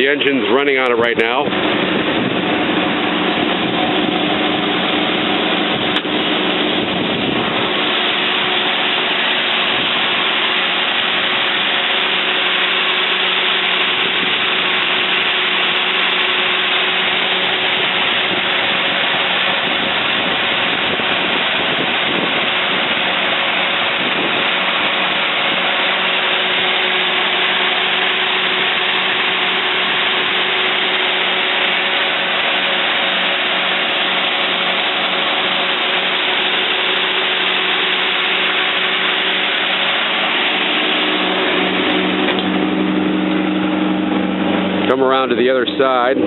The engine's running on it right now. Come around to the other side.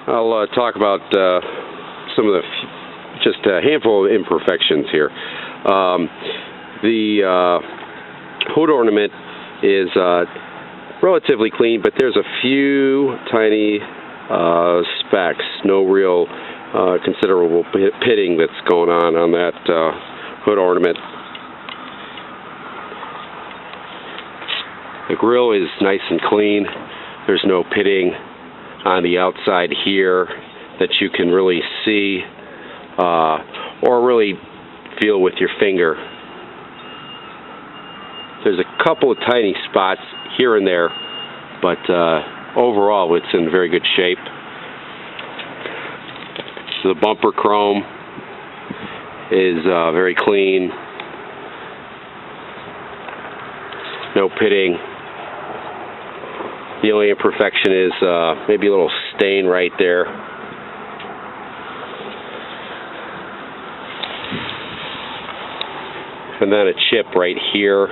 I'll talk about some of the, just a handful of imperfections here. The hood ornament is relatively clean, but there's a few tiny specks, no real considerable pitting that's going on that hood ornament. The grille is nice and clean. There's no pitting on the outside here that you can really see or really feel with your finger. There's a couple of tiny spots here and there, but overall it's in very good shape. So the bumper chrome is very clean. No pitting. The only imperfection is maybe a little stain right there. And then a chip right here.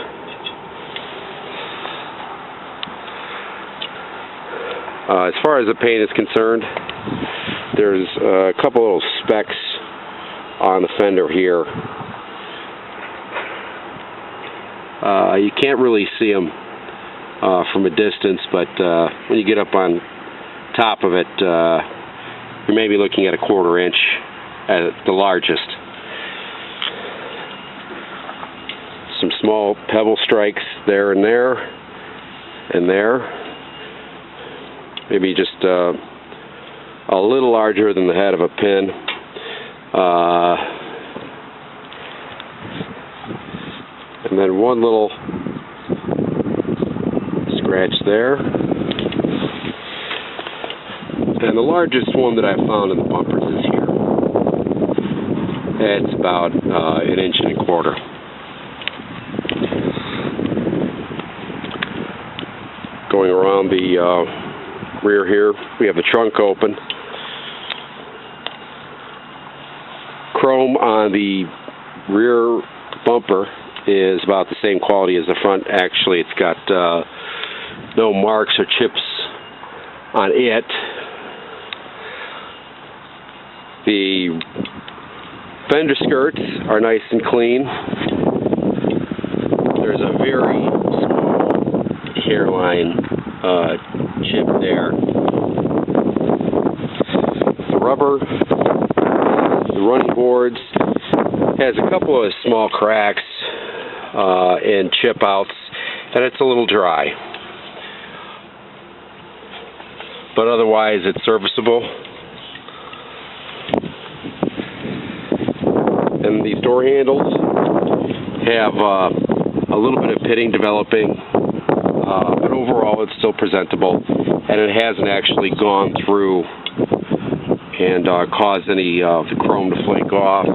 As far as the paint is concerned, there's a couple little specks on the fender here. You can't really see them from a distance, but when you get up on top of it, you may be looking at a 1/4 inch at the largest. Some small pebble strikes there and there, and there. Maybe just a little larger than the head of a pin. And then one little scratch there. And the largest one that I found in the bumpers is here. It's about 1 1/4 inches. Going around the rear here, we have the trunk open. Chrome on the rear bumper is about the same quality as the front. Actually, it's got no marks or chips on it. The fender skirts are nice and clean. There's a very small hairline chip there. The rubber, the running boards, has a couple of small cracks and chip outs, and it's a little dry. But otherwise it's serviceable. And these door handles have a little bit of pitting developing, but overall it's still presentable, and it hasn't actually gone through and caused any of the chrome to flake off.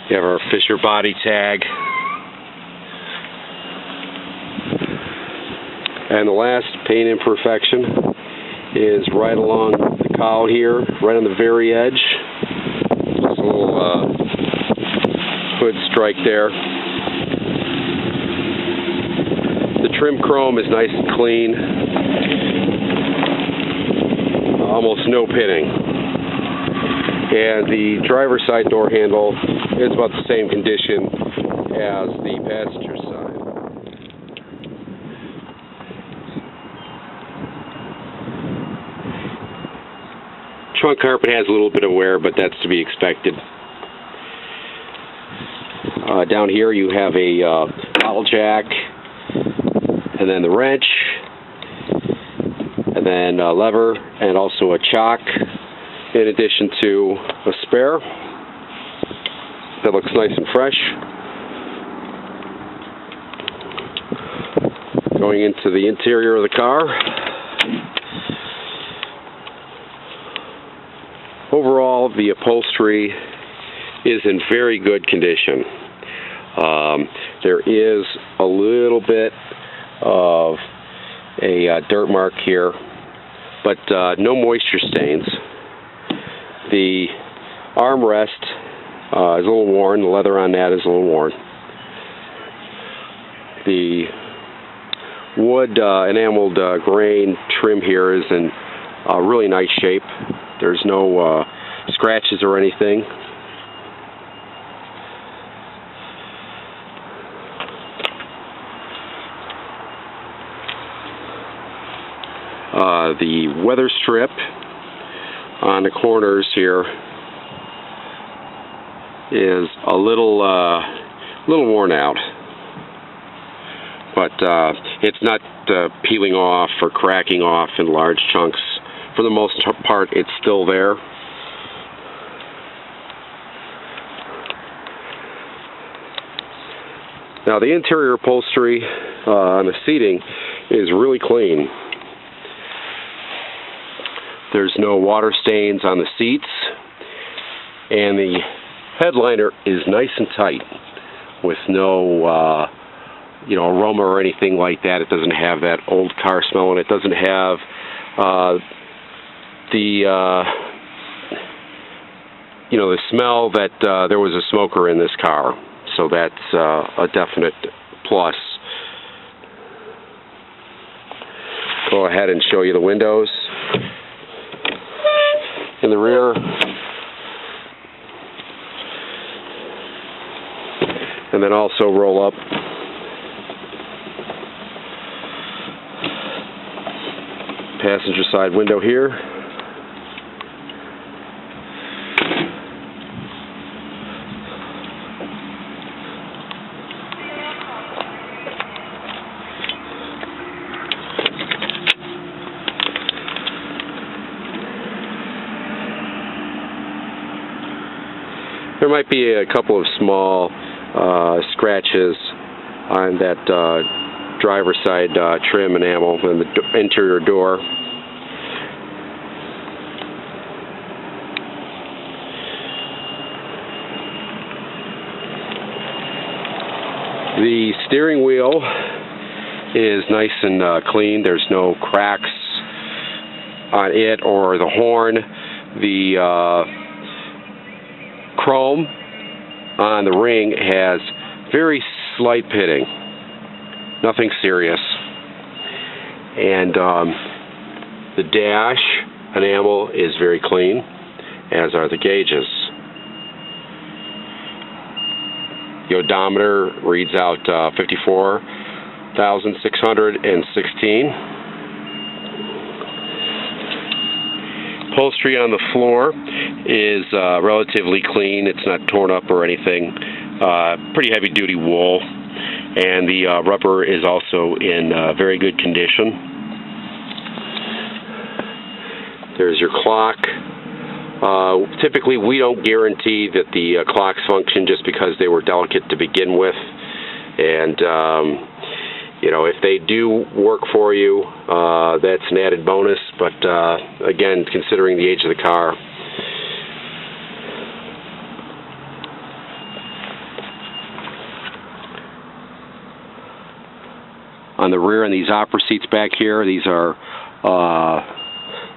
You have our Fisher body tag. And the last paint imperfection is right along the cowl here, right on the very edge. Just a little hood strike there. The trim chrome is nice and clean. Almost no pitting. And the driver's side door handle is about the same condition as the passenger side. Trunk carpet has a little bit of wear, but that's to be expected. Down here you have a bottle jack, and then the wrench, and then a lever, and also a chock, in addition to a spare. That looks nice and fresh. Going into the interior of the car. Overall, the upholstery is in very good condition. There is a little bit of a dirt mark here, but no moisture stains. The armrest is a little worn. The leather on that is a little worn. The wood enameled grain trim here is in really nice shape. There's no scratches or anything. The weather strip on the corners here is a little worn out, but it's not peeling off or cracking off in large chunks. For the most part, it's still there. Now, the interior upholstery on the seating is really clean. There's no water stains on the seats, and the headliner is nice and tight with no aroma or anything like that. It doesn't have that old car smell, and it doesn't have the smell that there was a smoker in this car. So that's a definite plus. Go ahead and show you the windows in the rear. And then also roll up passenger side window here. There might be a couple of small scratches on that driver's side trim enamel and the interior door. The steering wheel is nice and clean. There's no cracks on it or the horn. The chrome on the ring has very slight pitting, nothing serious, and the dash enamel is very clean, as are the gauges. The odometer reads out 54,616. Upholstery on the floor is relatively clean. It's not torn up or anything. Pretty heavy-duty wool, and the rubber is also in very good condition. There's your clock. Typically, we don't guarantee that the clocks function just because they were delicate to begin with, and if they do work for you, that's an added bonus, but again, considering the age of the car. On the rear and these opera seats back here, these are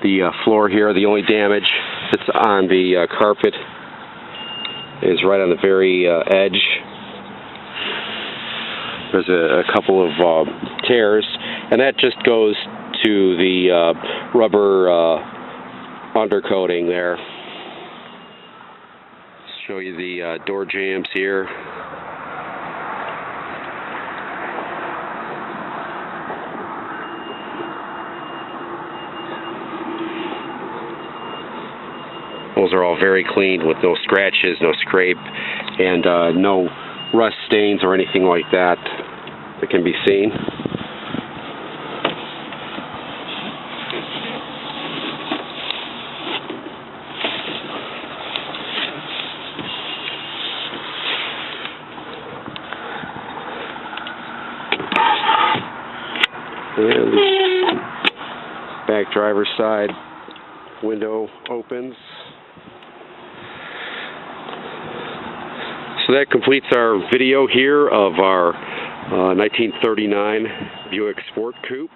the floor here. The only damage that's on the carpet is right on the very edge. There's a couple of tears, and that just goes to the rubber undercoating there. Show you the door jambs here. Those are all very clean with no scratches, no scrape, and no rust stains or anything like that that can be seen. And the back driver's side window opens. So that completes our video here of our 1939 Buick Sport Coupe.